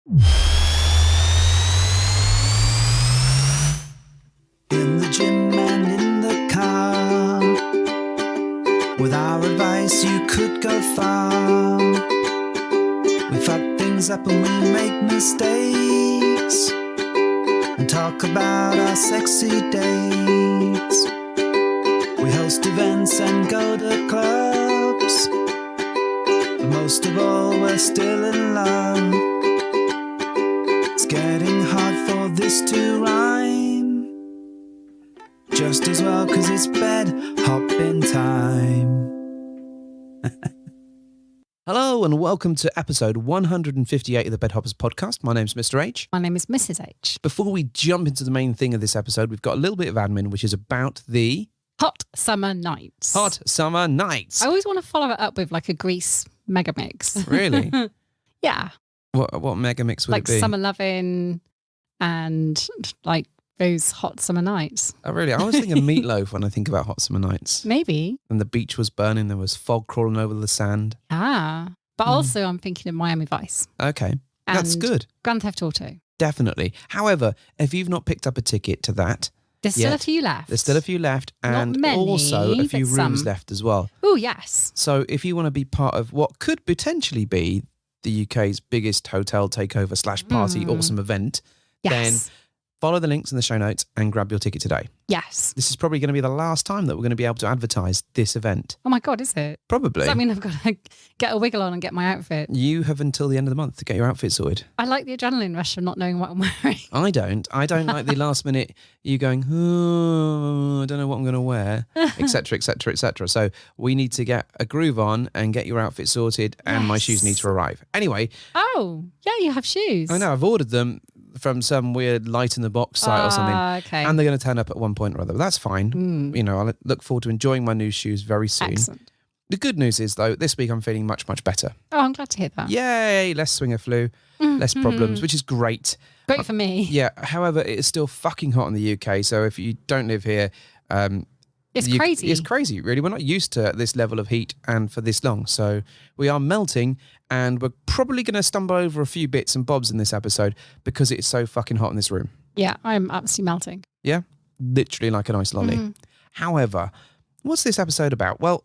In the gym and in the car, with our advice you could go far. We fuck things up and we make mistakes, and talk about our sexy dates. We host events and go to clubs, but most of all we're still in love. It's getting hard for this to rhyme, just as well, 'cause it's bed hopping time. Hello and welcome to episode 158 of the Bed Hoppers podcast. My name's Mr. H. My name is Mrs. H. Before we jump into the main thing of this episode, we've got a little bit of admin, which is about the Hot Summer Nights. Hot Summer Nights. I always want to follow it up with like a Grease mega mix. Really? Yeah. What mega mix would Like it be? Summer Lovin' and like those hot summer nights. Oh, really? I was thinking Meatloaf when I think about Hot Summer Nights. Maybe. And the beach was burning, there was fog crawling over the sand. But also I'm thinking of Miami Vice. Okay, that's and good. Grand Theft Auto. Definitely. However, if you've not picked up a ticket to that, There's still yet, a few left. there's still a few left, and many, also a few but rooms some. left as well. Oh, yes. So if you want to be part of what could potentially be the UK's biggest hotel takeover / party awesome event, then Yes. follow the links in the show notes and grab your ticket today. Yes. This is probably going to be the last time that we're going to be able to advertise this event. Oh my God, is it? Probably. Does that mean I've got to get a wiggle on and get my outfit? You have until the end of the month to get your outfit sorted. I like the adrenaline rush of not knowing what I'm wearing. I don't like the last minute you going, oh, I don't know what I'm going to wear, etc., etc., etc. So we need to get a groove on and get your outfit sorted, and my shoes need to arrive. Anyway. Oh, yeah, you have shoes. I know, I've ordered them from some weird light in the box site or something. Okay. And they're going to turn up at one point or other. But that's fine. You know, I look forward to enjoying my new shoes very soon. Excellent. The good news is, though, this week I'm feeling much, much better. Oh, I'm glad to hear that. Yay, less swinger flu, less problems, which is great. Great for me. Yeah, however, it is still fucking hot in the UK. So if you don't live here, It's crazy. It's crazy, really. We're not used to this level of heat and for this long. So we are melting, and we're probably going to stumble over a few bits and bobs in this episode because it's so fucking hot in this room. Yeah, I'm absolutely melting. Yeah, literally like an ice lolly. However, what's this episode about? Well,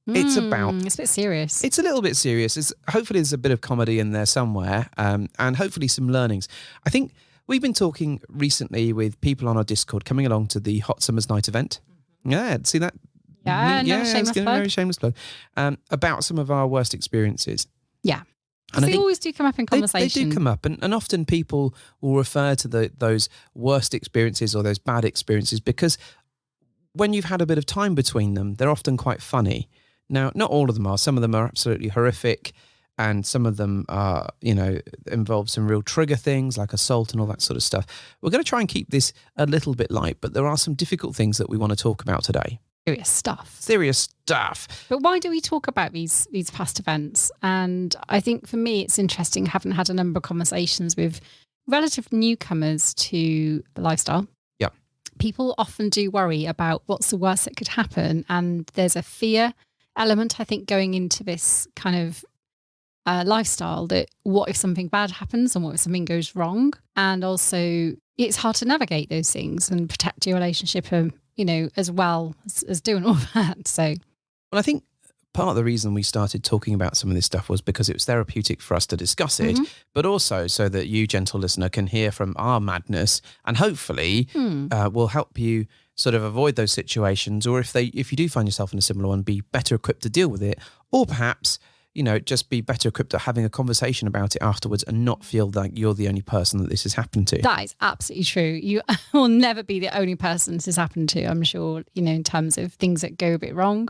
it's It's a bit serious. It's a little bit serious. Hopefully there's a bit of comedy in there somewhere, and hopefully some learnings. I think we've been talking recently with people on our Discord coming along to the Hot Summer's Night event. Yeah, see that? Yeah, another shameless it's a plug. very shameless plug. About some of our worst experiences. Yeah. And I They think always do come up in conversation. They do come up, and often people will refer to those worst experiences or those bad experiences because when you've had a bit of time between them, they're often quite funny. Now, not all of them are. Some of them are absolutely horrific, and some of them are, involve some real trigger things like assault and all that sort of stuff. We're going to try and keep this a little bit light, but there are some difficult things that we want to talk about today. Serious stuff. Serious stuff. But why do we talk about these past events? And I think for me, it's interesting, having had a number of conversations with relative newcomers to the lifestyle. Yeah. People often do worry about what's the worst that could happen. And there's a fear element, I think, going into this kind of lifestyle, that what if something bad happens and what if something goes wrong? And also it's hard to navigate those things and protect your relationship, as well as doing all that. So, well, I think part of the reason we started talking about some of this stuff was because it was therapeutic for us to discuss it, but also so that you, gentle listener, can hear from our madness, and hopefully will help you sort of avoid those situations, or if you do find yourself in a similar one, be better equipped to deal with it, or perhaps just be better equipped at having a conversation about it afterwards and not feel like you're the only person that this has happened to. that is absolutely true. You will never be the only person this has happened to, I'm sure, in terms of things that go a bit wrong.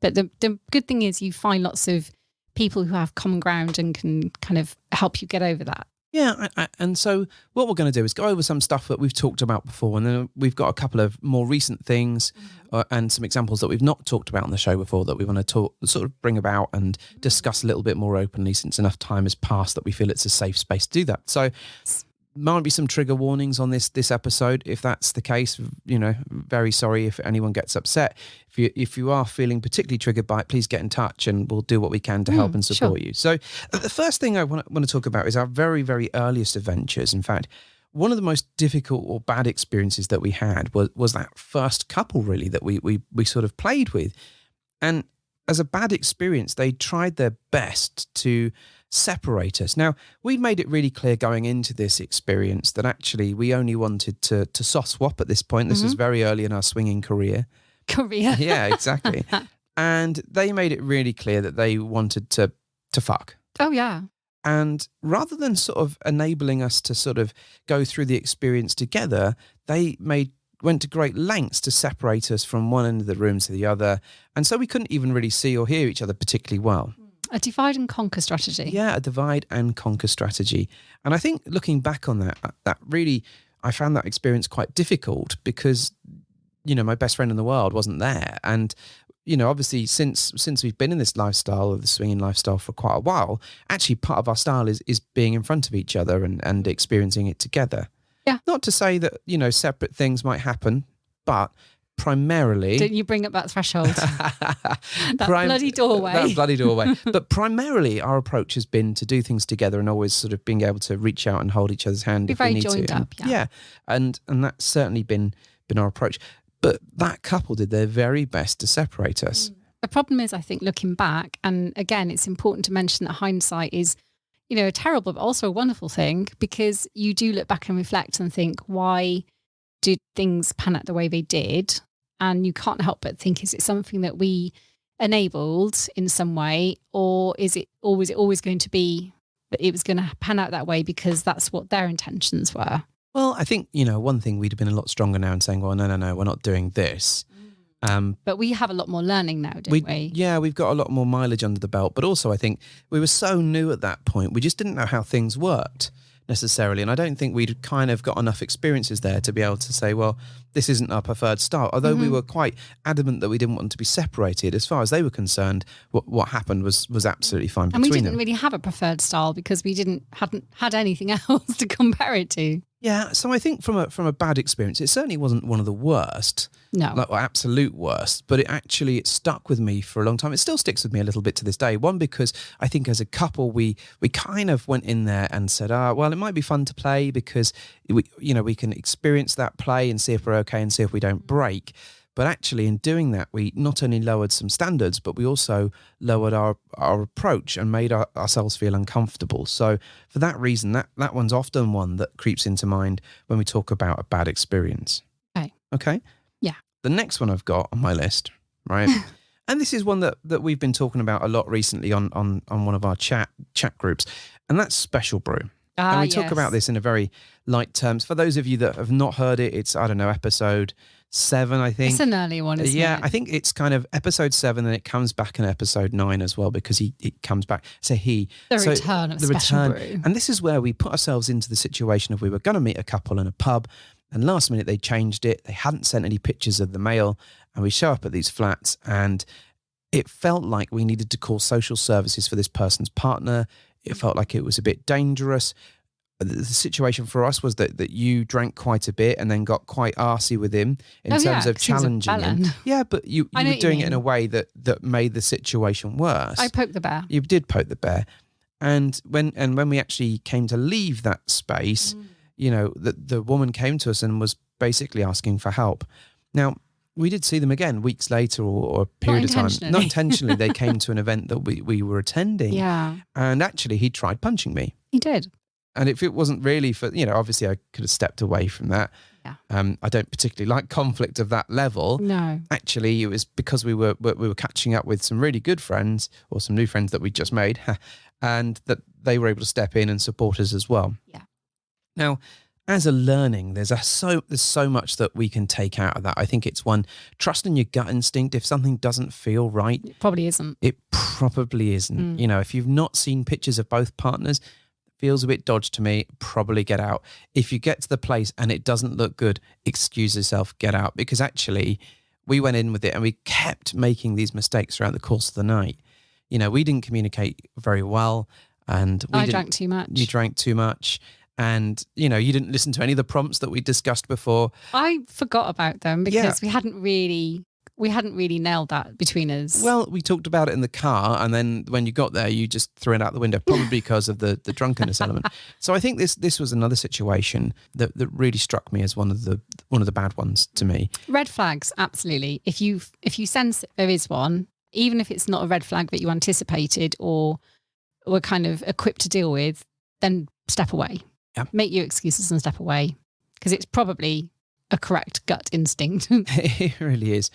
But the good thing is you find lots of people who have common ground and can kind of help you get over that. Yeah, and so what we're going to do is go over some stuff that we've talked about before, and then we've got a couple of more recent things and some examples that we've not talked about on the show before that we want to sort of bring about and discuss a little bit more openly, since enough time has passed that we feel it's a safe space to do that. So might be some trigger warnings on this episode. If that's the case, very sorry if anyone gets upset. If you are feeling particularly triggered by it, please get in touch and we'll do what we can to help and support you. So the first thing I want to talk about is our very, very earliest adventures. In fact, one of the most difficult or bad experiences that we had was that first couple, really, that we sort of played with. And as a bad experience, they tried their best to separate us. Now, we made it really clear going into this experience that actually we only wanted to soft swap at this point. This was very early in our swinging career. Yeah, exactly. And they made it really clear that they wanted to fuck. Oh, yeah. And rather than sort of enabling us to sort of go through the experience together, they went to great lengths to separate us from one end of the room to the other. And so we couldn't even really see or hear each other particularly well. A divide and conquer strategy. Yeah, a divide and conquer strategy. And I think looking back on that really, I found that experience quite difficult because, my best friend in the world wasn't there. And, obviously since we've been in this lifestyle, of the swinging lifestyle, for quite a while, actually part of our style is being in front of each other and experiencing it together. Yeah. Not to say that, separate things might happen, but primarily... Didn't you bring up that threshold? Bloody doorway. That bloody doorway. But primarily our approach has been to do things together and always sort of being able to reach out and hold each other's hand if we need to. Be very joined up, yeah. And that's certainly been our approach. But that couple did their very best to separate us. The problem is, I think, looking back, and again, it's important to mention that hindsight is, a terrible but also a wonderful thing, because you do look back and reflect and think, why did things pan out the way they did? And you can't help but think, is it something that we enabled in some way, or was it always going to be that it was going to pan out that way because that's what their intentions were? Well, I think, one thing, we'd have been a lot stronger now in saying, well, no, we're not doing this. But we have a lot more learning now, don't we? Yeah, we've got a lot more mileage under the belt. But also, I think we were so new at that point, we just didn't know how things worked necessarily. And I don't think we'd kind of got enough experiences there to be able to say, well, this isn't our preferred style. Although we were quite adamant that we didn't want to be separated, as far as they were concerned, what happened was absolutely fine between them. And we didn't really have a preferred style because we hadn't had anything else to compare it to. Yeah, so I think from a bad experience, it certainly wasn't one of the worst. No. Or absolute worst, but it stuck with me for a long time. It still sticks with me a little bit to this day. One, because I think as a couple, we kind of went in there and said, well, it might be fun to play because we can experience that play and see if we're okay and see if we don't break. But actually, in doing that, we not only lowered some standards, but we also lowered our approach and made ourselves feel uncomfortable. So for that reason, that one's often one that creeps into mind when we talk about a bad experience. Okay? Yeah. The next one I've got on my list, right? And this is one that we've been talking about a lot recently on one of our chat groups, and that's special brew. And we talk about this in a very light terms. For those of you that have not heard it, it's, episode 7, I think. It's an early one, isn't it? Yeah, I think it's kind of episode 7, and it comes back in episode 9 as well, because it comes back. The return of Special Brew. And this is where we put ourselves into the situation of we were going to meet a couple in a pub, and last minute they changed it. They hadn't sent any pictures of the mail, and we show up at these flats, and it felt like we needed to call social services for this person's partner. It felt like it was a bit dangerous. The situation for us was that you drank quite a bit and then got quite arsey with him in terms of challenging him. Yeah, but you were doing it in a way that made the situation worse. I poked the bear. You did poke the bear. And when we actually came to leave that space, the woman came to us and was basically asking for help. Now, we did see them again weeks later or a period of time. Not intentionally. They came to an event that we were attending. Yeah. And actually, he tried punching me. He did. And if it wasn't really for, obviously I could have stepped away from that. Yeah. I don't particularly like conflict of that level. No. Actually, it was because we were catching up with some really good friends, or some new friends that we just made, and that they were able to step in and support us as well. Yeah. Now, as a learning, there's so much that we can take out of that. I think it's one, trust in your gut instinct. If something doesn't feel right, it probably isn't. It probably isn't. If you've not seen pictures of both partners, feels a bit dodgy to me, probably get out. If you get to the place and it doesn't look good, excuse yourself, get out. Because actually, we went in with it and we kept making these mistakes throughout the course of the night. We didn't communicate very well, and I drank too much. You drank too much, And, you know, you didn't listen to any of the prompts that we discussed before. I forgot about them because we hadn't really nailed that between us. Well, we talked about it in the car, and then when you got there, you just threw it out the window, probably because of the drunkenness element. So I think this was another situation that really struck me as one of the bad ones to me. Red flags, absolutely. If you sense there is one, even if it's not a red flag that you anticipated or were kind of equipped to deal with, then step away. Yeah. Make your excuses and step away, because it's probably a correct gut instinct. It really is.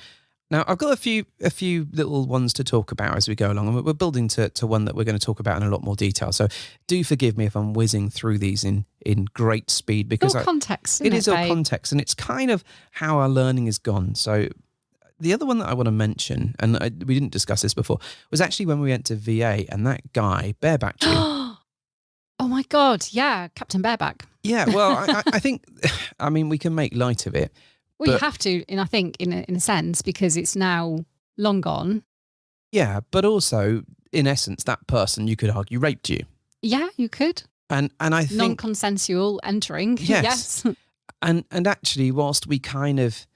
Now, I've got a few little ones to talk about as we go along, and we're building to one that we're going to talk about in a lot more detail. So do forgive me if I'm whizzing through these in great speed, because all context. It is all context, and it's kind of how our learning has gone. So the other one that I want to mention, and we didn't discuss this before, was actually when we went to VA and that guy barebacked you. Oh my God, yeah, Captain Bareback. Yeah, well, I think, I mean, we can make light of it. Well, you have to, and I think in a sense, because it's now long gone. Yeah, but also, in essence, that person, you could argue, raped you. Yeah, you could. And I think non-consensual entering. Yes. And actually, whilst we kind of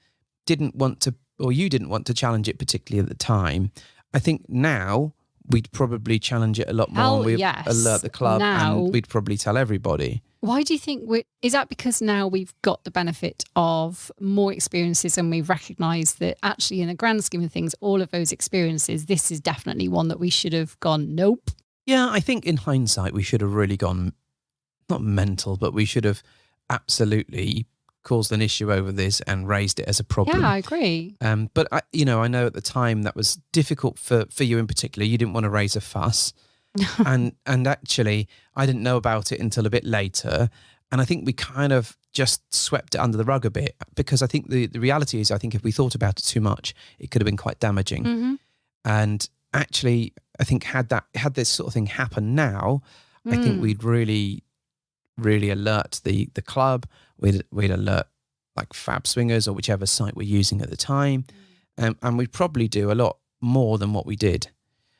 didn't want to, or you didn't want to challenge it particularly at the time, I think now we'd probably challenge it a lot more. And we'd alert the club, and we'd probably tell everybody. Why do you think is that because now we've got the benefit of more experiences, and we've recognised that actually in the grand scheme of things, all of those experiences, this is definitely one that we should have gone, nope. Yeah, I think in hindsight, we should have really gone, not mental, but we should have absolutely caused an issue over this and raised it as a problem. Yeah, I agree. But I know at the time that was difficult for you in particular. You didn't want to raise a fuss. and actually, I didn't know about it until a bit later. And I think we kind of just swept it under the rug a bit, because I think the reality is, I think if we thought about it too much, it could have been quite damaging. Mm-hmm. And actually, I think had this sort of thing happen now, I think we'd really, really alert the club. We'd alert like Fab Swingers or whichever site we're using at the time. And we'd probably do a lot more than what we did.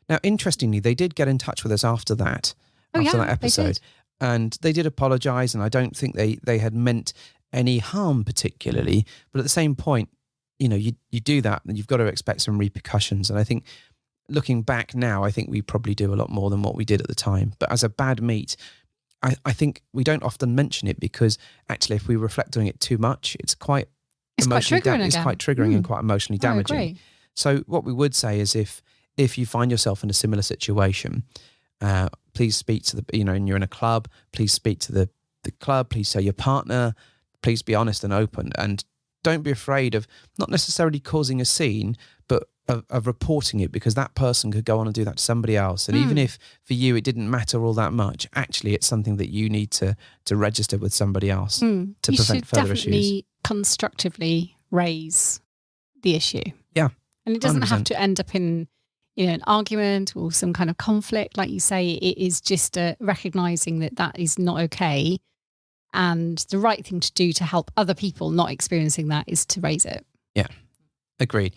Now, interestingly, they did get in touch with us after that episode. And they did apologise, and I don't think they had meant any harm particularly. But at the same point, you do that, and you've got to expect some repercussions. And I think looking back now, I think we probably do a lot more than what we did at the time. But as a bad meet, I think we don't often mention it, because actually if we reflect on it too much, it's quite triggering and quite emotionally damaging. I agree. So what we would say is if you find yourself in a similar situation, please speak to and you're in a club, please speak to the club, please tell your partner, please be honest and open, and don't be afraid of not necessarily causing a scene, but of reporting it, because that person could go on and do that to somebody else. And even if for you it didn't matter all that much, actually it's something that you need to register with somebody else to prevent further issues. You should definitely constructively raise the issue. Yeah. And it doesn't 100%. Have to end up in an argument or some kind of conflict. Like you say, it is just recognising that is not okay. And the right thing to do to help other people not experiencing that is to raise it. Yeah, agreed.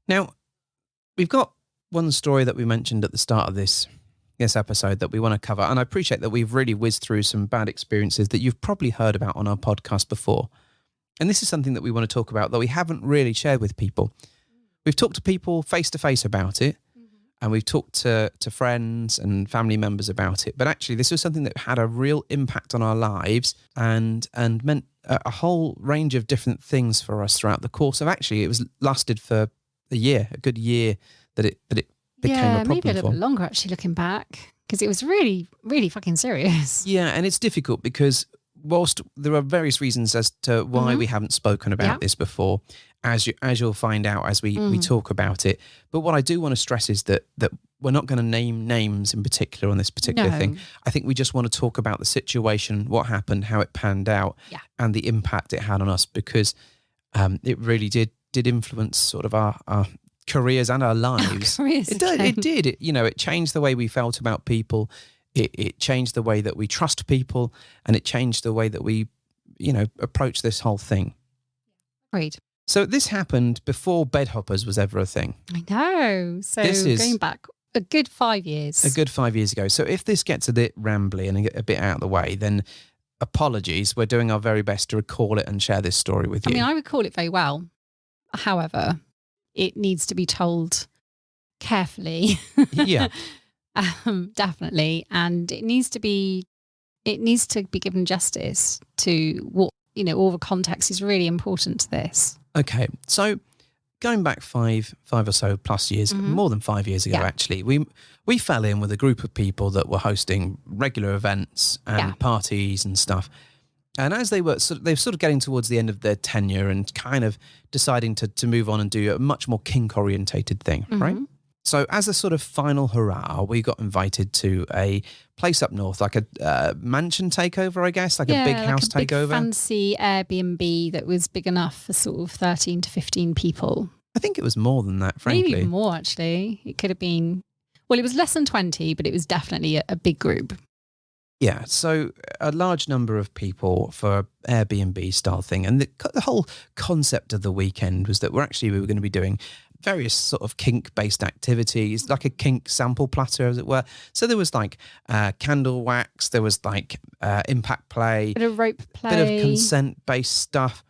Now, we've got one story that we mentioned at the start of this episode that we want to cover. And I appreciate that we've really whizzed through some bad experiences that you've probably heard about on our podcast before. And this is something that we want to talk about that we haven't really shared with people. We've talked to people face to face about it, and we've talked to friends and family members about it. But actually, this was something that had a real impact on our lives and meant a whole range of different things for us throughout the course of, actually, it was lasted for a good year that it became a problem. Maybe a little bit longer, actually, looking back, because it was really, really fucking serious. Yeah, and it's difficult because whilst there are various reasons as to why we haven't spoken about this before, as you'll find out as we talk about it. But what I do want to stress is that we're not going to name names in particular on this particular thing. I think we just want to talk about the situation, what happened, how it panned out, and the impact it had on us, because it really did influence sort of our careers and our lives. It did. It changed the way we felt about people. It changed the way that we trust people, and it changed the way that we, approach this whole thing. Right. So this happened before bedhoppers was ever a thing. I know. So going back a good 5 years. A good 5 years ago. So if this gets a bit rambly and a bit out of the way, then apologies. We're doing our very best to recall it and share this story with you. I mean, I recall it very well. However, it needs to be told carefully. Yeah. Definitely. And it needs to be given justice to what, all the context is really important to this. Okay. So going back five or so plus years, more than 5 years ago, actually, we fell in with a group of people that were hosting regular events and parties and stuff. And as they were sort of getting towards the end of their tenure and kind of deciding to move on and do a much more kink orientated thing, right? So as a sort of final hurrah, we got invited to a place up north, like a mansion takeover, I guess, like a big house big takeover. Fancy Airbnb that was big enough for sort of 13 to 15 people. I think it was more than that, frankly. Maybe even more, actually. It could have been, well, it was less than 20, but it was definitely a big group. Yeah, so a large number of people for Airbnb style thing. And the whole concept of the weekend was that we were going to be doing various sort of kink-based activities, like a kink sample platter, as it were. So there was like candle wax, there was like impact play, Bit of rope play, bit of consent-based stuff.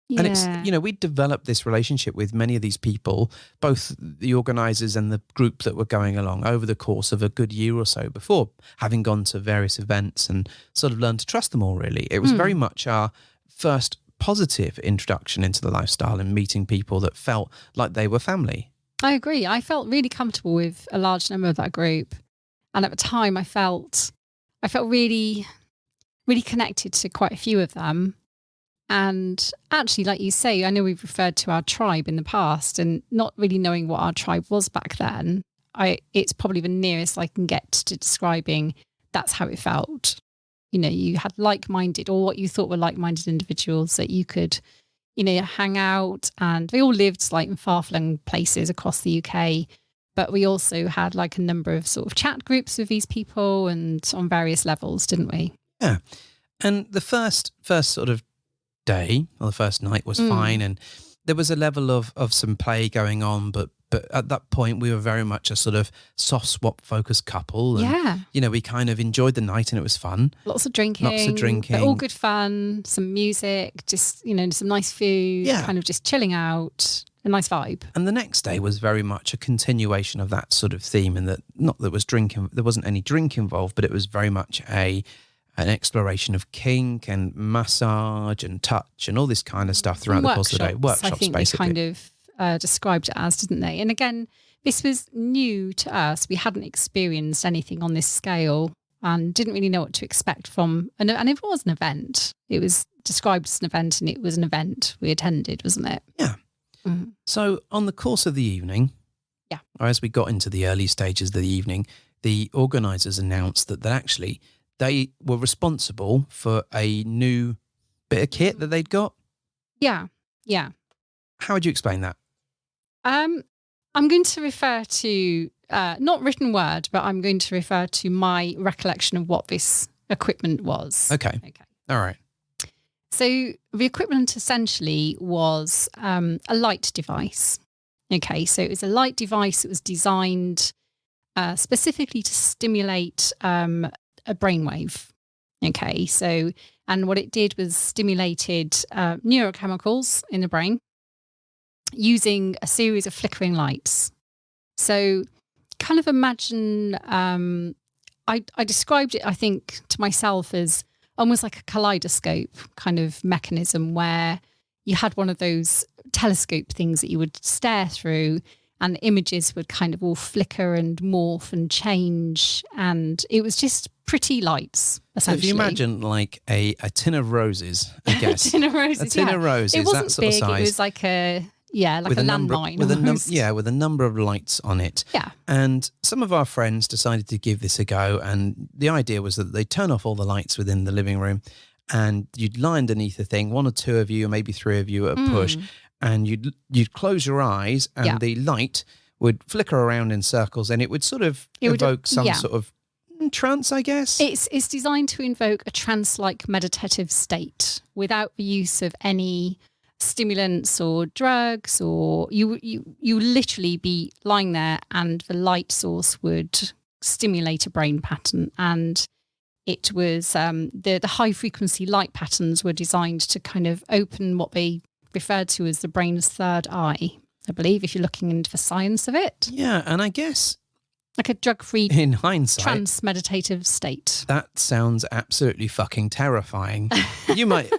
Yeah. And it's, we developed this relationship with many of these people, both the organisers and the group that were going along over the course of a good year or so before having gone to various events and sort of learned to trust them all, really. It was very much our first positive introduction into the lifestyle and meeting people that felt like they were family. I agree. I felt really comfortable with a large number of that group. And at the time I felt really, really connected to quite a few of them. And actually, like you say, I know we've referred to our tribe in the past, and not really knowing what our tribe was back then, it's probably the nearest I can get to describing that's how it felt. You had like-minded, or what you thought were like-minded individuals that you could, hang out, and they all lived like in far-flung places across the UK. But we also had like a number of sort of chat groups with these people and on various levels, didn't we? Yeah. And the first sort of day, or the first night, was fine, and there was a level of some play going on, but at that point we were very much a sort of soft swap focused couple, and we kind of enjoyed the night and it was fun. Lots of drinking, but all good fun, some music, just some nice food, kind of just chilling out, a nice vibe. And the next day was very much a continuation of that sort of theme, in that there wasn't any drink involved, but it was very much an exploration of kink and massage and touch and all this kind of stuff throughout the course of the day. Workshops, I think basically. They kind of described it as, didn't they? And again, this was new to us. We hadn't experienced anything on this scale and didn't really know what to expect from, and it was an event. It was described as an event, and it was an event we attended, wasn't it? Yeah. Mm-hmm. So on the course of the evening, or as we got into the early stages of the evening, the organisers announced that actually they were responsible for a new bit of kit that they'd got. Yeah. How would you explain that? I'm going to refer to, not written word, but I'm going to refer to my recollection of what this equipment was. Okay. All right. So the equipment essentially was a light device. Okay, so it was a light device that was designed specifically to stimulate a brainwave. Okay, so, and what it did was stimulated neurochemicals in the brain using a series of flickering lights. So kind of imagine, I described it, I think, to myself as almost like a kaleidoscope kind of mechanism, where you had one of those telescope things that you would stare through, and the images would kind of all flicker and morph and change. And it was just pretty lights, essentially. So if you imagine like a tin of roses, I guess. A tin of roses, A tin of roses, it wasn't that sort big, of size. It was like a landmine. With a number of lights on it. Yeah. And some of our friends decided to give this a go. And the idea was that they'd turn off all the lights within the living room, and you'd lie underneath the thing, one or two of you, or maybe three of you at a push, and you'd close your eyes, and the light would flicker around in circles, and it would sort of evoke some sort of trance, I guess. It's designed to invoke a trance-like meditative state without the use of any stimulants or drugs, or you literally be lying there and the light source would stimulate a brain pattern. And it was the high frequency light patterns were designed to kind of open what they referred to as the brain's third eye, I believe, if you're looking into the science of it. Yeah, and I guess Like a drug-free in hindsight, trans-meditative state. that sounds absolutely fucking terrifying. You might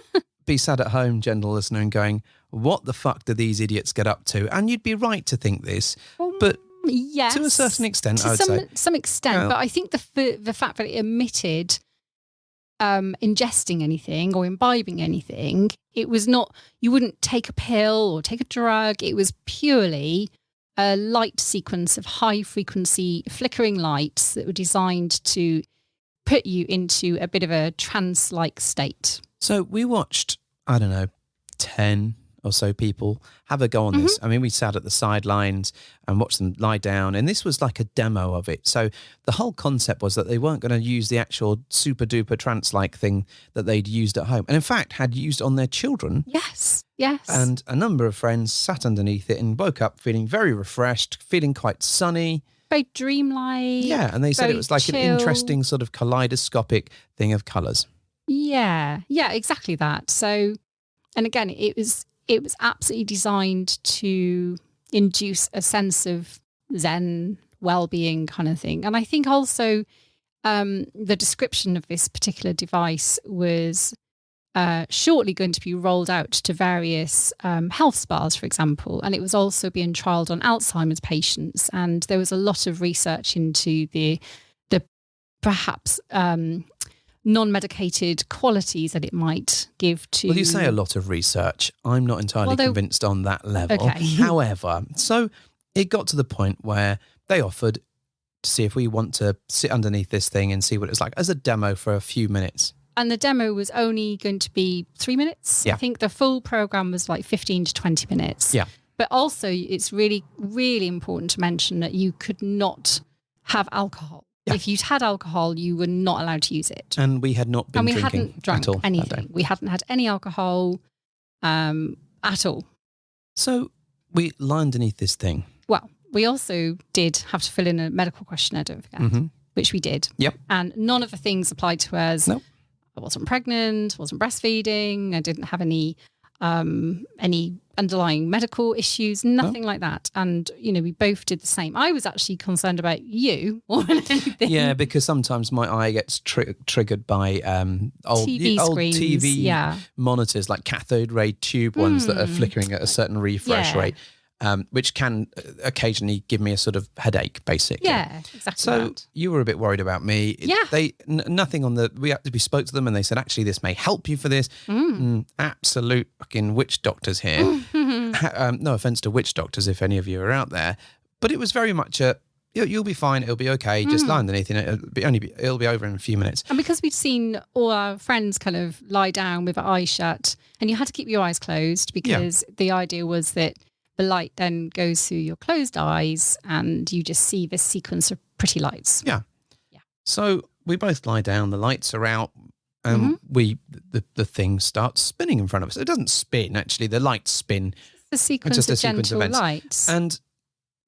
be sat at home, gentle listener, and going, what the fuck do these idiots get up to? And you'd be right to think this, but Yes, to a certain extent, I would to say. some extent. Well, but I think the fact that it omitted ingesting anything or imbibing anything, it was not. You wouldn't take a pill or take a drug. It was purely a light sequence of high frequency flickering lights that were designed to put you into a bit of a trance-like state. So we watched, I don't know, 10 or so people have a go on this. I mean, we sat at the sidelines and watched them lie down, and this was like a demo of it. So the whole concept was that they weren't going to use the actual super duper trance-like thing that they'd used at home, and in fact had used on their children. Yes. And a number of friends sat underneath it and woke up feeling very refreshed, feeling quite sunny. Very dreamlike. Yeah, and they said it very was like an chill. interesting sort of kaleidoscopic thing of colours. Yeah, exactly that. So, and again, it was absolutely designed to induce a sense of Zen well-being kind of thing. And I think also the description of this particular device was shortly going to be rolled out to various health spas, for example. And it was also being trialled on Alzheimer's patients. And there was a lot of research into the perhaps non-medicated qualities that it might give to... Well, you say a lot of research. I'm not entirely convinced on that level. Okay. However, so it got to the point where they offered to see if we want to sit underneath this thing and see what it's like as a demo for a few minutes. And the demo was only going to be 3 minutes. Yeah. I think the full program was like 15 to 20 minutes. Yeah. But also it's really, really important to mention that you could not have alcohol. Yeah. If you'd had alcohol, you were not allowed to use it. And we had not been And we drinking hadn't drunk at all that day. anything. We hadn't had any alcohol at all. So we lie underneath this thing. Well, we also did have to fill in a medical questionnaire, don't forget, which we did. Yep. And none of the things applied to us. Nope. I wasn't pregnant, wasn't breastfeeding, I didn't have any underlying medical issues, nothing like that. And, we both did the same. I was actually concerned about you more than anything. Yeah, because sometimes my eye gets triggered by old screens, TV monitors, like cathode ray tube ones that are flickering at a certain refresh rate, which can occasionally give me a sort of headache, basically. Yeah, exactly. So that. you were a bit worried about me. Yeah. Nothing on the. We spoke to them and they said, actually, this may help you for this. Absolute fucking witch doctors here. No offense to witch doctors if any of you are out there, but it was very much a. You'll be fine. It'll be okay. Just lie underneath it. It'll be over in a few minutes. And because we'd seen all our friends kind of lie down with their eyes shut, and you had to keep your eyes closed because the idea was that the light then goes through your closed eyes and you just see this sequence of pretty lights. Yeah. So we both lie down, the lights are out, and the thing starts spinning in front of us. It doesn't spin, actually. The lights spin. It's a sequence just a of sequence of gentle events. lights.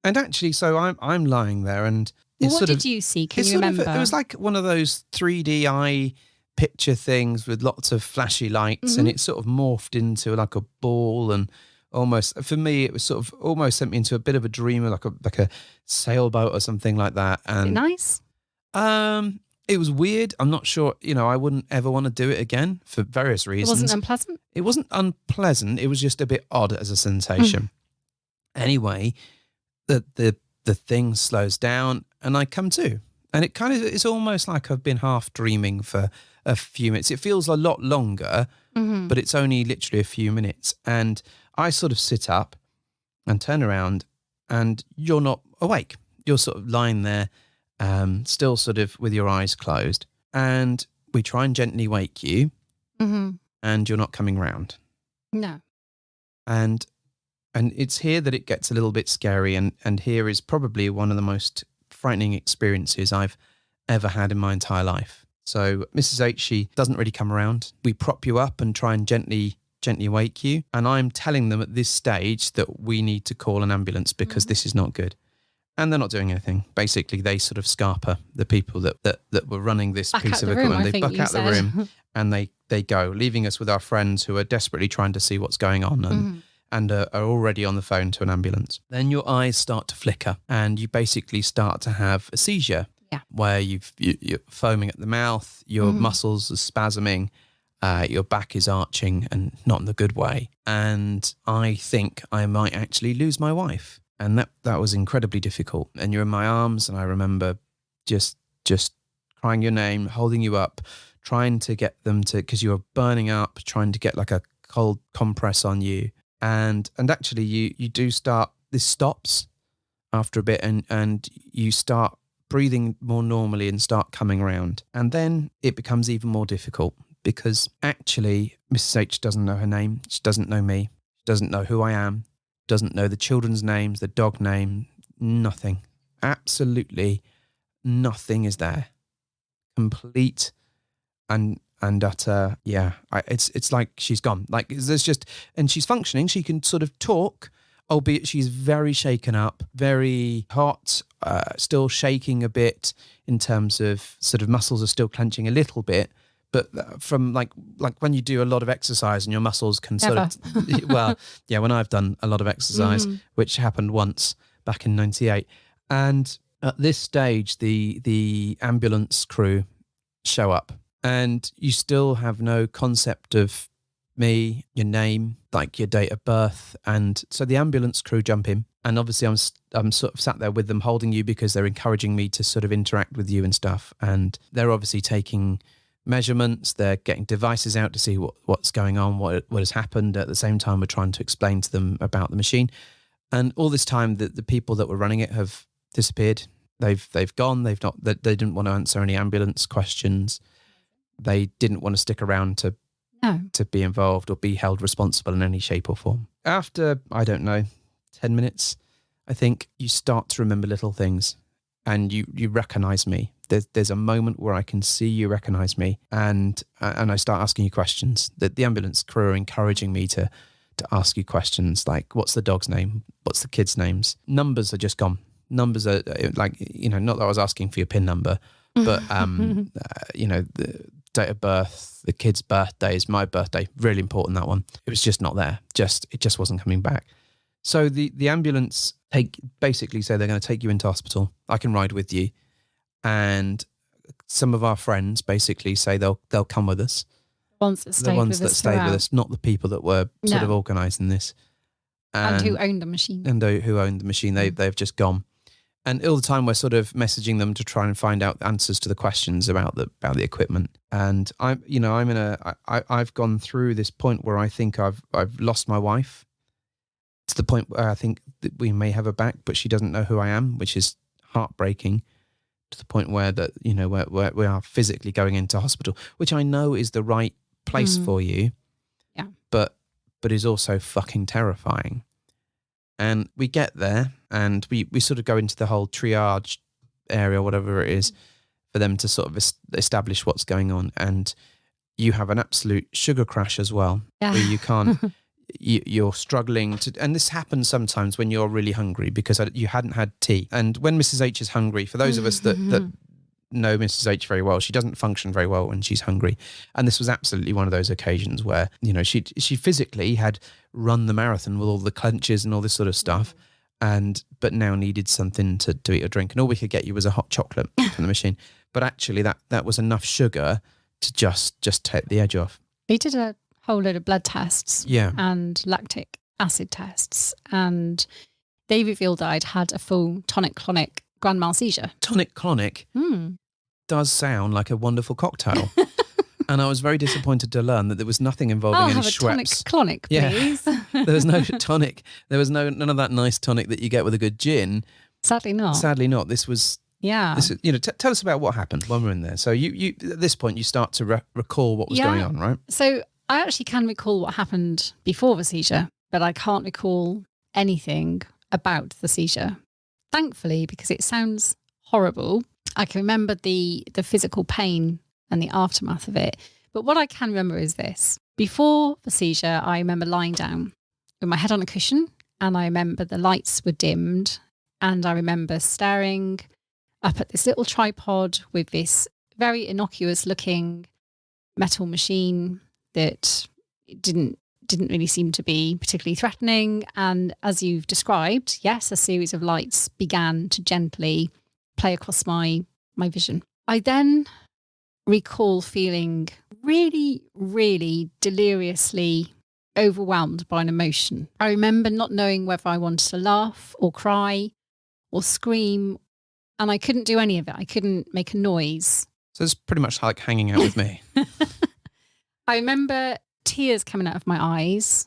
And actually, so I'm lying there and it's What sort did of, you see? Can it's you sort of- remember? it was like one of those 3D eye picture things with lots of flashy lights and it sort of morphed into like a ball and almost, for me, it was sort of almost sent me into a bit of a dream, like a sailboat or something like that. And nice? it was weird. I'm not sure, I wouldn't ever want to do it again for various It reasons. wasn't unpleasant? It wasn't unpleasant. It was just a bit odd as a sensation. Anyway, the thing slows down and I come to. And it's almost like I've been half dreaming for a few minutes. It feels a lot longer, but it's only literally a few minutes. And I sort of sit up and turn around and you're not awake. You're sort of lying there, still sort of with your eyes closed. And we try and gently wake you and you're not coming round. No. And it's here that it gets a little bit scary. And here is probably one of the most frightening experiences I've ever had in my entire life. So Mrs. H, she doesn't really come around. We prop you up and try and gently wake you. And I'm telling them at this stage that we need to call an ambulance because this is not good. And they're not doing anything. Basically, they sort of scarper the people that were running this Back piece out of the room, equipment. I They think buck you out the said. room and they go, leaving us with our friends who are desperately trying to see what's going on and are already on the phone to an ambulance. Then your eyes start to flicker and you basically start to have a seizure where you're foaming at the mouth, your muscles are spasming, your back is arching and not in the good way. And I think I might actually lose my wife. And that was incredibly difficult. And you're in my arms, and I remember just crying your name, holding you up, trying to get them to, because you were burning up, trying to get like a cold compress on you. And actually you do start, this stops after a bit and you start breathing more normally and start coming around. And then it becomes even more difficult because actually Mrs. H doesn't know her name. She doesn't know me. She doesn't know who I am. Doesn't know the children's names, the dog name, nothing. Absolutely nothing is there. Complete and utter, it's like she's gone. Like there's just, and she's functioning. She can sort of talk, albeit she's very shaken up, very hot, still shaking a bit in terms of sort of muscles are still clenching a little bit. But from like when you do a lot of exercise and your muscles can sort of, when I've done a lot of exercise, which happened once back in 98. And at this stage, the ambulance crew show up and you still have no concept of me, your name, like your date of birth. And so the ambulance crew jump in and obviously I'm sort of sat there with them holding you because they're encouraging me to sort of interact with you and stuff. And they're obviously taking measurements, they're getting devices out to see what's going on, what has happened. At the same time, we're trying to explain to them about the machine. And all this time, the people that were running it have disappeared. They've gone. They didn't want to answer any ambulance questions. They didn't want to stick around to be involved or be held responsible in any shape or form. After, I don't know, 10 minutes, I think you start to remember little things and you recognize me. There's a moment where I can see you recognize me and I start asking you questions. The ambulance crew are encouraging me to ask you questions like, what's the dog's name? What's the kids' names? Numbers are just gone. Numbers are like, not that I was asking for your PIN number, but, the date of birth, the kid's birthdays, my birthday, really important, that one. It was just not there. It just wasn't coming back. So the ambulance basically say they're going to take you into hospital. I can ride with you. And some of our friends basically say they'll come with us. The ones that stayed with us, not the people that were sort of organising this. And who owned the machine. Who owned the machine. They've just gone. And all the time we're sort of messaging them to try and find out answers to the questions about the equipment. And I've gone through this point where I think I've lost my wife to the point where I think that we may have her back, but she doesn't know who I am, which is heartbreaking. To the point where that where we are physically going into hospital, which I know is the right place for you, but is also fucking terrifying. And we get there, and we sort of go into the whole triage area, whatever it is, for them to sort of establish what's going on. And you have an absolute sugar crash as well, where you can't. You're struggling to, and this happens sometimes when you're really hungry because you hadn't had tea. And when Mrs. H is hungry, for those of us that know Mrs. H very well, she doesn't function very well when she's hungry. And this was absolutely one of those occasions where, she physically had run the marathon with all the clenches and all this sort of stuff, but now needed something to eat or drink. And all we could get you was a hot chocolate from the machine. But actually that was enough sugar to just take the edge off. They did a whole load of blood tests and lactic acid tests, and they revealed that I'd had a full tonic-clonic grand mal seizure. Tonic-clonic does sound like a wonderful cocktail. And I was very disappointed to learn that there was nothing involving any Schweppes. Tonic-clonic, please. There was no tonic. There was none of that nice tonic that you get with a good gin. Sadly not. This was... Yeah. This is, tell us about what happened when we were in there. So you at this point, you start to recall what was going on, right? So I actually can recall what happened before the seizure, but I can't recall anything about the seizure. Thankfully, because it sounds horrible, I can remember the physical pain and the aftermath of it. But what I can remember is this. Before the seizure, I remember lying down with my head on a cushion, and I remember the lights were dimmed And I remember staring up at this little tripod with this very innocuous looking metal machine that didn't really seem to be particularly threatening. And as you've described, yes, a series of lights began to gently play across my vision. I then recall feeling really, really deliriously overwhelmed by an emotion. I remember not knowing whether I wanted to laugh or cry or scream, and I couldn't do any of it. I couldn't make a noise. So it's pretty much like hanging out with me. I remember tears coming out of my eyes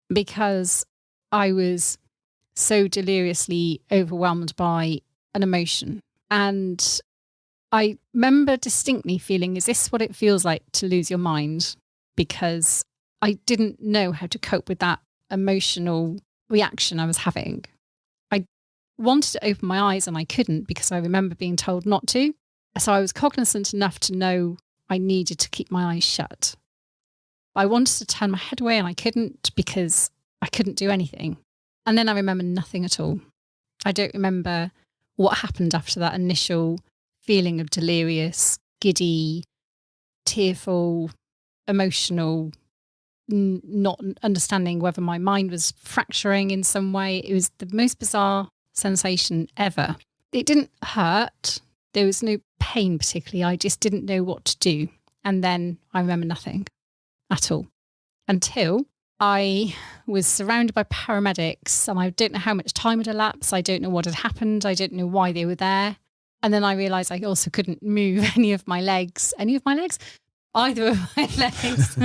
because I was so deliriously overwhelmed by an emotion. And I remember distinctly feeling, is this what it feels like to lose your mind? Because I didn't know how to cope with that emotional reaction I was having. I wanted to open my eyes and I couldn't because I remember being told not to. So I was cognizant enough to know I needed to keep my eyes shut. I wanted to turn my head away and I couldn't because I couldn't do anything. And then I remember nothing at all. I don't remember what happened after that initial feeling of delirious, giddy, tearful, emotional, not understanding whether my mind was fracturing in some way. It was the most bizarre sensation ever. It didn't hurt. There was no pain particularly. I just didn't know what to do. And then I remember nothing at all until I was surrounded by paramedics and I don't know how much time had elapsed. I don't know what had happened. I don't know why they were there. And then I realised I also couldn't move any of my legs, either of my legs,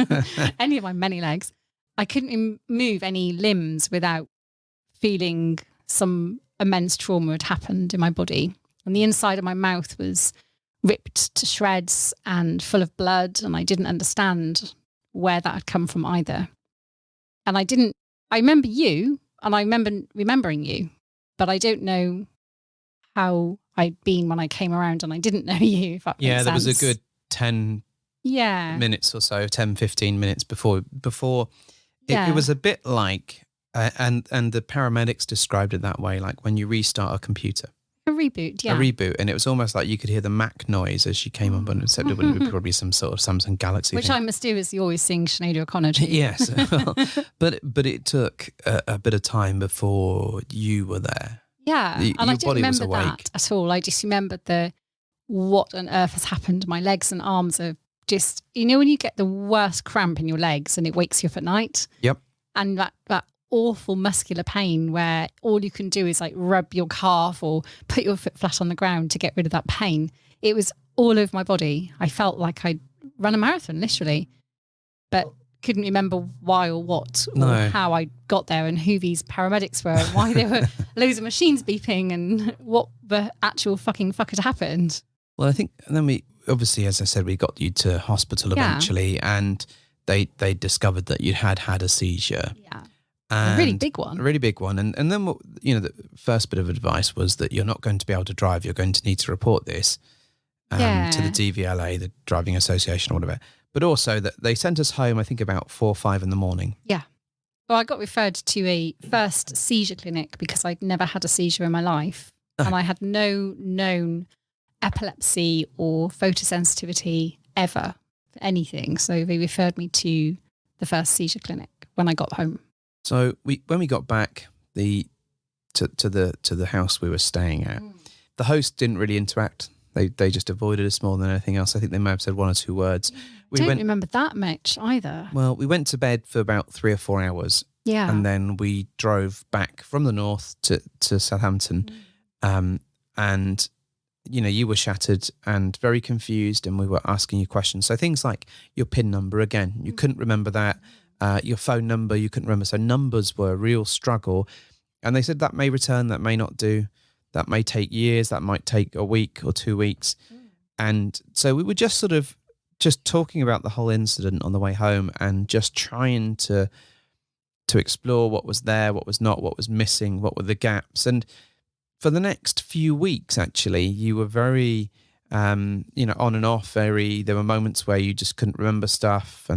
any of my many legs. I couldn't move any limbs without feeling some immense trauma had happened in my body. And the inside of my mouth was ripped to shreds and full of blood. And I didn't understand where that had come from either. And I remember you and I remember remembering you, but I don't know how I'd been when I came around and I didn't know you, if that makes sense. There was a good 10 minutes or so, 10, 15 minutes before it was a bit like, and the paramedics described it that way, like when you restart a computer. A reboot, yeah. A reboot. And it was almost like you could hear the Mac noise as she came up and said it would be probably some sort of Samsung Galaxy Which thing. I mysteriously always sing Sinead O'Connor to. Yes. but it took a bit of time before you were there. Yeah. And I don't remember that at all. I just remembered what on earth has happened. My legs and arms are just, when you get the worst cramp in your legs and it wakes you up at night? Yep. And that awful muscular pain where all you can do is like rub your calf or put your foot flat on the ground to get rid of that pain. It was all over my body. I felt like I'd run a marathon, literally, but couldn't remember why or what or how I got there and who these paramedics were and why there were loads of machines beeping and what the actual fucking fuck had happened. Well, I think then we, obviously, as I said, we got you to hospital eventually and they discovered that you had a seizure. Yeah. A really big one. A really big one. And then, the first bit of advice was that you're not going to be able to drive. You're going to need to report this to the DVLA, the Driving Association or whatever. But also that they sent us home, I think, about 4 or 5 in the morning. Yeah. Well, I got referred to a first seizure clinic because I'd never had a seizure in my life. Oh. And I had no known epilepsy or photosensitivity ever for anything. So they referred me to the first seizure clinic when I got home. So when we got back to the house we were staying at, the host didn't really interact. They just avoided us more than anything else. I think they may have said 1 or 2 words. I don't remember that much either. Well, we went to bed for about 3 or 4 hours. Yeah. And then we drove back from the north to Southampton. And, you were shattered and very confused and we were asking you questions. So things like your PIN number, again, you couldn't remember that. Your phone number, you couldn't remember. So numbers were a real struggle. And they said that may return, that may not do. That may take years, that might take a week or 2 weeks. And so we were just sort of talking about the whole incident on the way home and just trying to explore what was there, what was not, what was missing, what were the gaps. And for the next few weeks, actually, you were very, on and off, there were moments where you just couldn't remember stuff.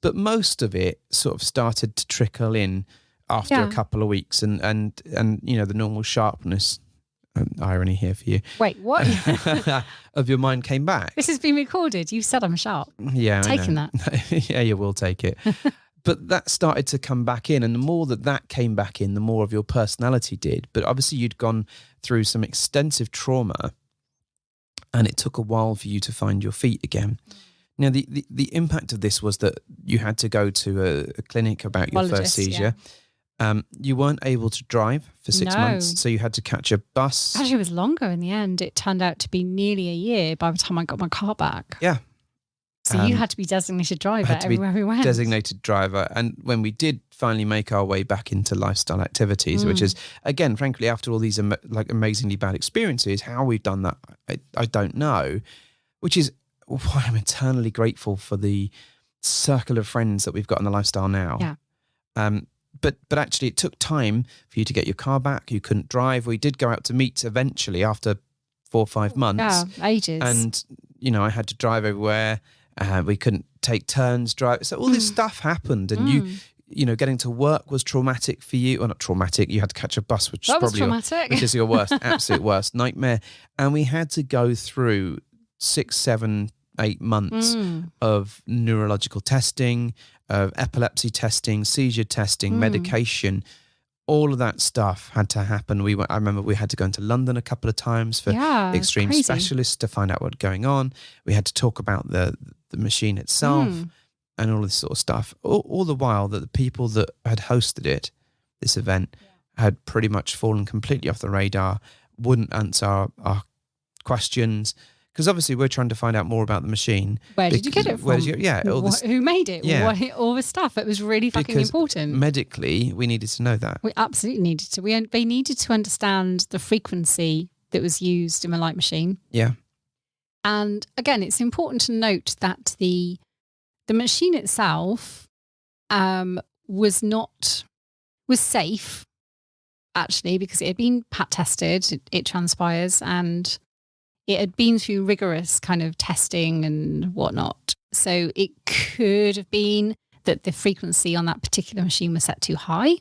But most of it sort of started to trickle in after a couple of weeks, and you know, the normal sharpness, irony here for you, Wait, what? of your mind came back. This has been recorded. You said I'm sharp. Yeah, Taking that. Yeah, you will take it. But that started to come back in, and the more that came back in, the more of your personality did. But obviously you'd gone through some extensive trauma, and it took a while for you to find your feet again. Now, the impact of this was that you had to go to a clinic about your first seizure. You weren't able to drive for 6 months, so you had to catch a bus. Actually, it was longer in the end. It turned out to be nearly a year by the time I got my car back. Yeah. So you had to be designated driver everywhere we went. Designated driver. And when we did finally make our way back into lifestyle activities, which is, again, frankly, after all these like amazingly bad experiences, how we've done that, I don't know, which is why I'm eternally grateful for the circle of friends that we've got in the lifestyle now. Yeah. But actually it took time for you to get your car back. You couldn't drive. We did go out to meet eventually after 4 or 5 months. Yeah, ages. And, you know, I had to drive everywhere. We couldn't take turns drive. So all this stuff happened, and you know, getting to work was traumatic for you. Well, not traumatic. You had to catch a bus, which is probably which is your worst, absolute worst nightmare. And we had to go through 6, 7, 8 months of neurological testing, of epilepsy testing, seizure testing, medication. All of that stuff had to happen. I remember we had to go into London a couple of times for extreme specialists to find out what's going on. We had to talk about the machine itself and all this sort of stuff. All the while that the people that had hosted this event, had pretty much fallen completely off the radar, wouldn't answer our questions. Because obviously we're trying to find out more about the machine. Where did you get it from? Who made it? Yeah. All the stuff. It was really fucking important. Medically, we needed to know that. We absolutely needed to. They needed to understand the frequency that was used in the light machine. Yeah. And again, it's important to note that the machine itself was safe, actually, because it had been PAT tested, it transpires, and it had been through rigorous kind of testing and whatnot. So it could have been that the frequency on that particular machine was set too high.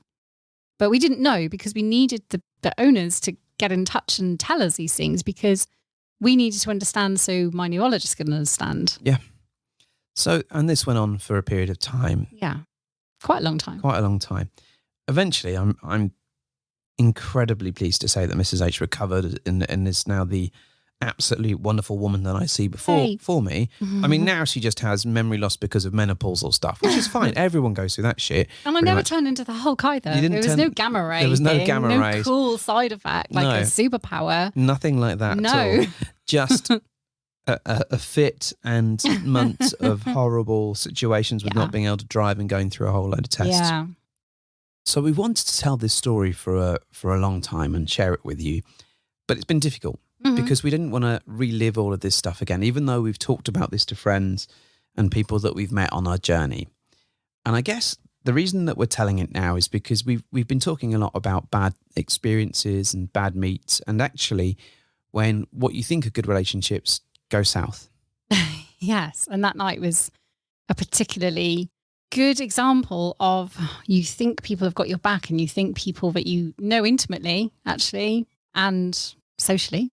But we didn't know, because we needed the owners to get in touch and tell us these things, because we needed to understand so my neurologist could understand. Yeah. So, and this went on for a period of time. Yeah. Quite a long time. Eventually, I'm incredibly pleased to say that Mrs. H recovered and is now the absolutely wonderful woman that I see for me. I mean, now she just has memory loss because of menopausal stuff, which is fine. Everyone goes through that shit. And I never turned into the Hulk either. There was no gamma ray. There was no gamma rays. No cool side effect like a superpower. Nothing like that at all. Just a fit and months of horrible situations with not being able to drive and going through a whole load of tests. Yeah. So we wanted to tell this story for a long time and share it with you, but it's been difficult. Because we didn't want to relive all of this stuff again, even though we've talked about this to friends and people that we've met on our journey. And I guess the reason that we're telling it now is because we've been talking a lot about bad experiences and bad meets, and actually when what you think are good relationships go south. Yes. And that night was a particularly good example of, you think people have got your back, and you think people that you know intimately, actually, and socially,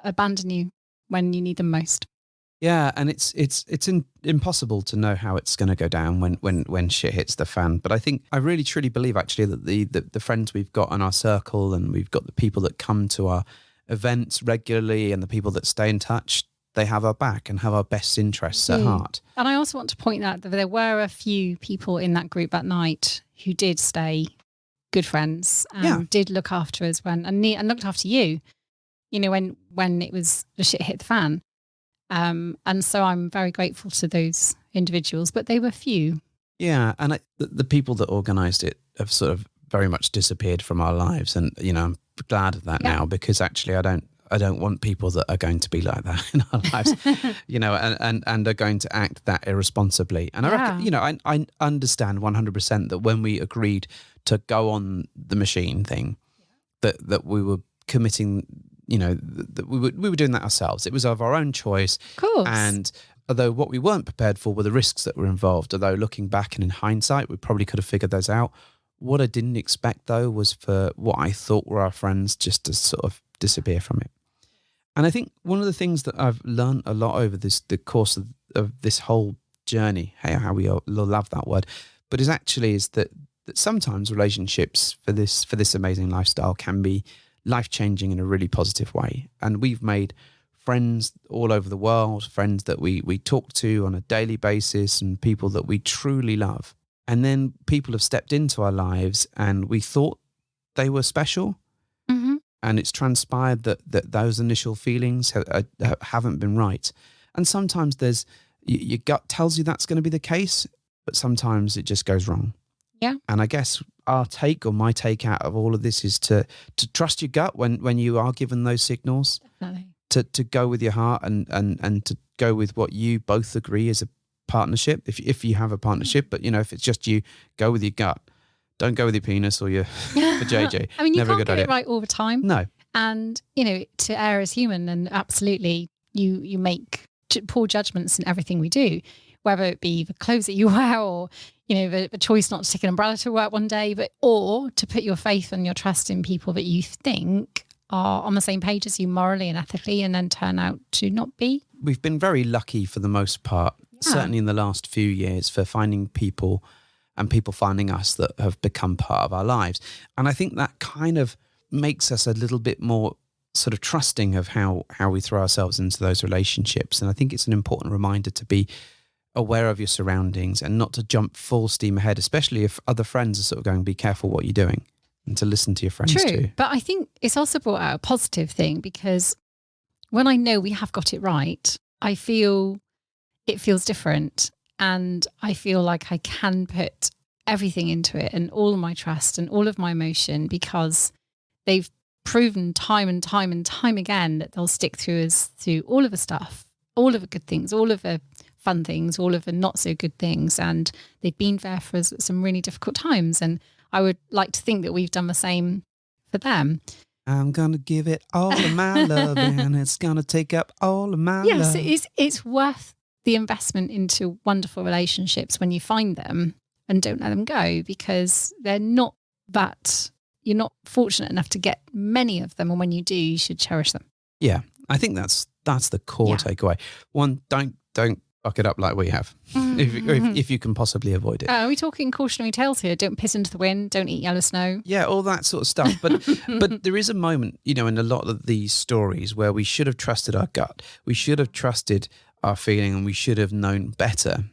abandon you when you need them most. Yeah, and it's impossible to know how it's going to go down when shit hits the fan. But I really truly believe actually that the friends we've got in our circle, and we've got the people that come to our events regularly, and the people that stay in touch, they have our back and have our best interests at heart. And I also want to point out that there were a few people in that group that night who did stay good friends and did look after us and looked after you. You know, when it was the shit hit the fan. And so I'm very grateful to those individuals, but they were few. Yeah. And the people that organised it have sort of very much disappeared from our lives. And, you know, I'm glad of that now, because actually I don't want people that are going to be like that in our lives, you know, and are going to act that irresponsibly. And I reckon, you know, I understand 100% that when we agreed to go on the machine thing, that we were committing, you know, that we were doing that ourselves. It was of our own choice. Of course. And although what we weren't prepared for were the risks that were involved, although looking back and in hindsight, we probably could have figured those out. What I didn't expect, though, was for what I thought were our friends just to sort of disappear from it. And I think one of the things that I've learned a lot over the course of this whole journey, hey, how we all love that word, but is that sometimes relationships for this amazing lifestyle can be life-changing in a really positive way. And we've made friends all over the world, friends that we talk to on a daily basis, and people that we truly love. And then people have stepped into our lives and we thought they were special. Mm-hmm. And it's transpired that those initial feelings haven't been right. And sometimes your gut tells you that's going to be the case, but sometimes it just goes wrong. Yeah. And I guess my take out of all of this is to trust your gut when you are given those signals. Definitely. To go with your heart and to go with what you both agree is a partnership. If you have a partnership, but if it's just you, go with your gut. Don't go with your penis or your for JJ. I mean, you Never can't get it right all the time. No. And, to err is human, and absolutely you make poor judgments in everything we do, whether it be the clothes that you wear or, the choice not to take an umbrella to work one day, or to put your faith and your trust in people that you think are on the same page as you morally and ethically, and then turn out to not be. We've been very lucky for the most part, certainly in the last few years, for finding people and people finding us that have become part of our lives. And I think that kind of makes us a little bit more sort of trusting of how we throw ourselves into those relationships. And I think it's an important reminder to be aware of your surroundings and not to jump full steam ahead, especially if other friends are sort of going, be careful what you're doing, and to listen to your friends True, too. but I think it's also brought out a positive thing, because when I know we have got it right, I feel it feels different, and I feel like I can put everything into it and all of my trust and all of my emotion, because they've proven time and time and time again that they'll stick through us through all of the stuff, all of the good things, all of the fun things, all of the not so good things, and they've been there for us at some really difficult times. And I would like to think that we've done the same for them. I'm gonna give it all of my love, and it's gonna take up all of my love. Yes, it's worth the investment into wonderful relationships when you find them, and don't let them go, because they're not you're not fortunate enough to get many of them, and when you do, you should cherish them. Yeah, I think that's the core takeaway. One, don't fuck it up like we have, if you can possibly avoid it. Are we talking cautionary tales here? Don't piss into the wind, don't eat yellow snow. Yeah, all that sort of stuff. But there is a moment, in a lot of these stories where we should have trusted our gut. We should have trusted our feeling, and we should have known better.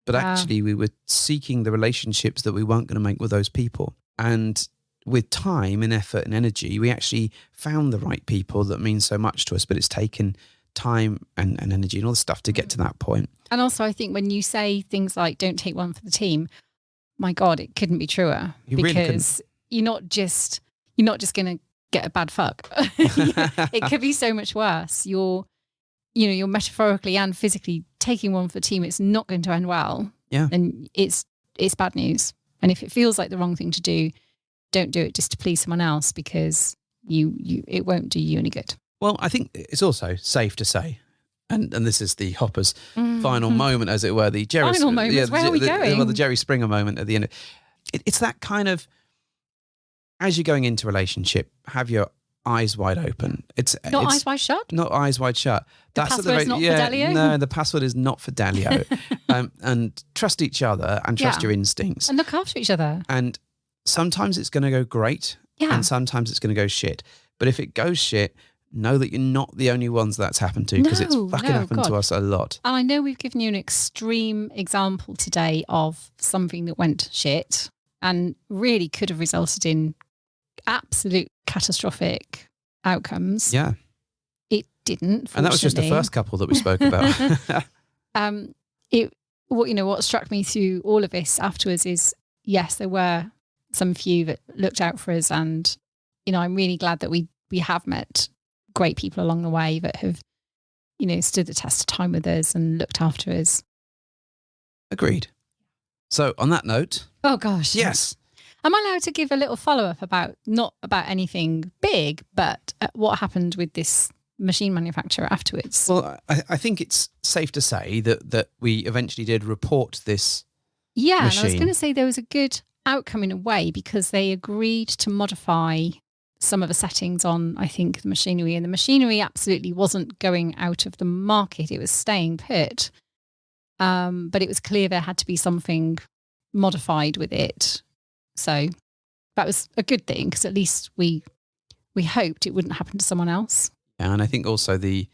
But actually we were seeking the relationships that we weren't going to make with those people. And with time and effort and energy, we actually found the right people that mean so much to us, but it's taken time and energy and all the stuff to get to that point. And also, I think when you say things like "don't take one for the team," my God, it couldn't be truer. Because you're not just going to get a bad fuck. It could be so much worse. You're metaphorically and physically taking one for the team. It's not going to end well. Yeah, and it's bad news. And if it feels like the wrong thing to do, don't do it just to please someone else, because it won't do you any good. Well, I think it's also safe to say, and this is the Hopper's final moment, as it were, the Jerry final moment. Where are we going? Well, the Jerry Springer moment at the end. It's that kind of, as you're going into a relationship, have your eyes wide open. It's eyes wide shut. Not eyes wide shut. The password is not for Delio? No, the password is not for Delio. And trust each other and trust your instincts and look after each other. And sometimes it's going to go great, and sometimes it's going to go shit. But if it goes shit, know that you're not the only ones that's happened to, because it's fucking happened to us a lot. And I know we've given you an extreme example today of something that went shit and really could have resulted in absolute catastrophic outcomes. Yeah. It didn't, and that was just the first couple that we spoke about. What struck me through all of this afterwards is, yes, there were some few that looked out for us, and I'm really glad that we have met great people along the way that have stood the test of time with us and looked after us. Agreed. So on that note, oh gosh, yes, am I allowed to give a little follow-up about, not about anything big, but what happened with this machine manufacturer afterwards? Well, I think it's safe to say that we eventually did report this machine. And I was going to say there was a good outcome in a way, because they agreed to modify some of the settings on, I think, the machinery, and the machinery absolutely wasn't going out of the market. It was staying put. But it was clear there had to be something modified with it. So that was a good thing, because at least we hoped it wouldn't happen to someone else. Yeah, and I think also the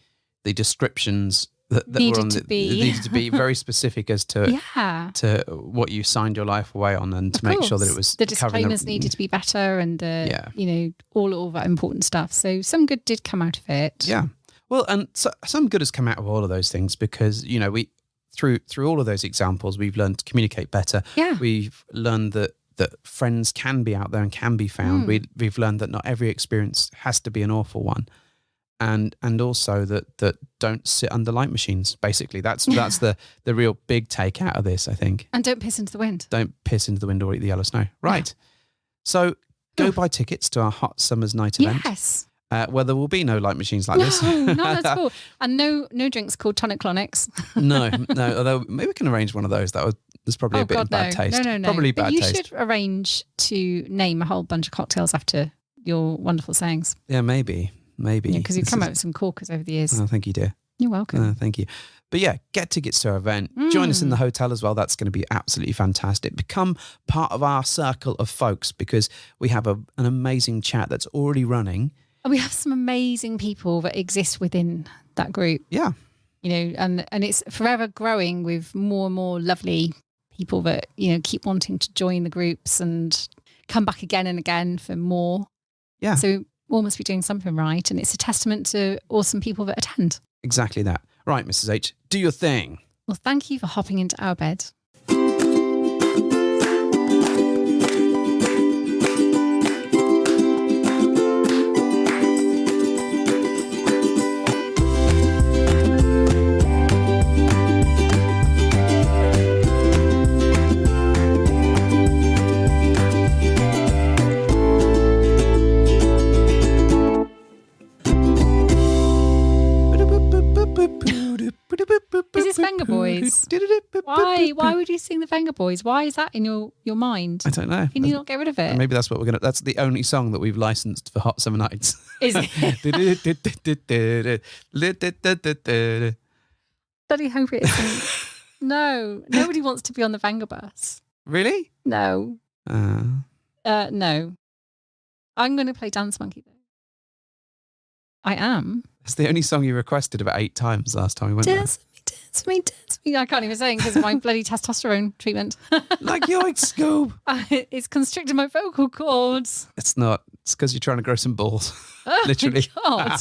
descriptions that Needed were on to be. needed to be very specific as to Yeah. to what you signed your life away on, and to make sure that it was the covering disclaimers needed to be better, and Yeah. all that important stuff. So some good did come out of it. Yeah. Well, and so, some good has come out of all of those things, because we through all of those examples, we've learned to communicate better. Yeah. We've learned that friends can be out there and can be found. We've learned that not every experience has to be an awful one. And also that don't sit under light machines. Basically, that's the real big take out of this, I think. And don't piss into the wind. Don't piss into the wind or eat the yellow snow. Right. So go buy tickets to our Hot Summer's Night event. Yes. Where there will be no light machines like this. No, not at all. And no drinks called tonic clonics. No. Although maybe we can arrange one of those. There's probably a bit of bad taste. No. Probably but bad you taste. should arrange to name a whole bunch of cocktails after your wonderful sayings. Yeah, maybe. Because you've come up with some corkers over the years. Oh, thank you, dear. You're welcome. Thank you. But yeah, get tickets to our event. Join us in the hotel as well. That's going to be absolutely fantastic. Become part of our circle of folks, because we have an amazing chat that's already running. And we have some amazing people that exist within that group. Yeah. And it's forever growing with more and more lovely people that, keep wanting to join the groups and come back again and again for more. Yeah. So we all must be doing something right. And it's a testament to awesome people that attend. Exactly that. Right, Mrs. H, do your thing. Well, thank you for hopping into our bed. Is this Venga Boys? Why would you sing the Venga Boys? Why is that in your mind? I don't know. Can you not get rid of it? Maybe that's what we're that's the only song that we've licensed for Hot Summer Nights. Is it? Bloody hope it isn't. No, nobody wants to be on the Venga bus. Really? No. No. I'm going to play Dance Monkey though. I am. It's the only song you requested about 8 times last time we went Dance me. I can't even sing because of my bloody testosterone treatment. Like yoink, Scoob. It's constricted my vocal cords. It's not. It's because you're trying to grow some balls. Oh, Literally. God.